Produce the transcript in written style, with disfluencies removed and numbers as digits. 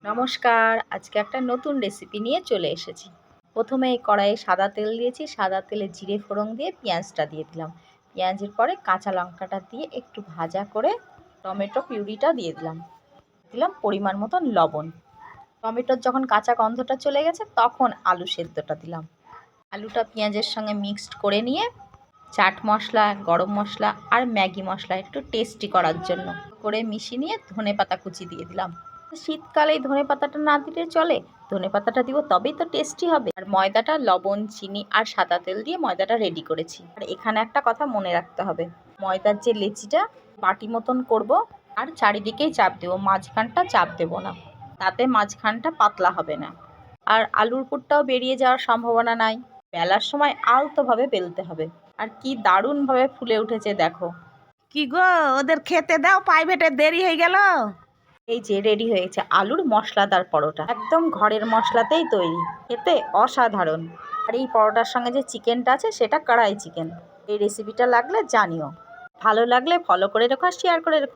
নমস্কার, আজকে একটা নতুন রেসিপি নিয়ে চলে এসেছি। প্রথমে এই কড়াইয়ে সাদা তেল দিয়েছি, সাদা তেলে জিরে ফোড়ন দিয়ে পেঁয়াজটা দিয়ে দিলাম। পেঁয়াজের পরে কাঁচা লঙ্কাটা দিয়ে একটু ভাজা করে টমেটো পিউরিটা দিয়ে দিলাম। দিলাম পরিমাণ মতন লবণ। টমেটোর যখন কাঁচা গন্ধটা চলে গেছে তখন আলু সেদ্ধটা দিলাম। আলুটা পেঁয়াজের সঙ্গে মিক্সড করে নিয়ে চাট মশলা, গরম মশলা আর ম্যাগি মশলা একটু টেস্টি করার জন্য করে মিশিয়ে নিয়ে ধনেপাতা কুচি দিয়ে দিলাম। শীতকালে এই ধনেপাতাটা না দিলে চলে, ধনেপাতাটা দিব তবেই তো টেস্টি হবে। আর ময়দাটা লবণ, চিনি আর সাদা তেল দিয়ে ময়দাটা রেডি করেছি। আর এখানে একটা কথা মনে রাখতে হবে, ময়দার যে লেচিটা বাটি মতন করব আর চারিদিকেই চাপ দেবো, মাঝখানটা চাপ দেবো না, তাতে মাঝখানটা পাতলা হবে না। আর আলুর পুরটাও বেরিয়ে যাওয়ার সম্ভাবনা নাই। বেলার সময় আলতোভাবে বেলতে হবে। আর কি দারুণভাবে ফুলে উঠেছে দেখো। কি গো, ওদের খেতে দাও, প্রাইভেটে দেরি হয়ে গেল। এই যে রেডি হয়েছে আলুর মশলাদার পরোটা, একদম ঘরের মশলাতেই তৈরি, খেতে অসাধারণ। আর এই পরোটার সঙ্গে যে চিকেনটা আছে সেটা কড়াই চিকেন। এই রেসিপিটা লাগলে জানিও, ভালো লাগলে ফলো করে রেখো, শেয়ার করে রেখো।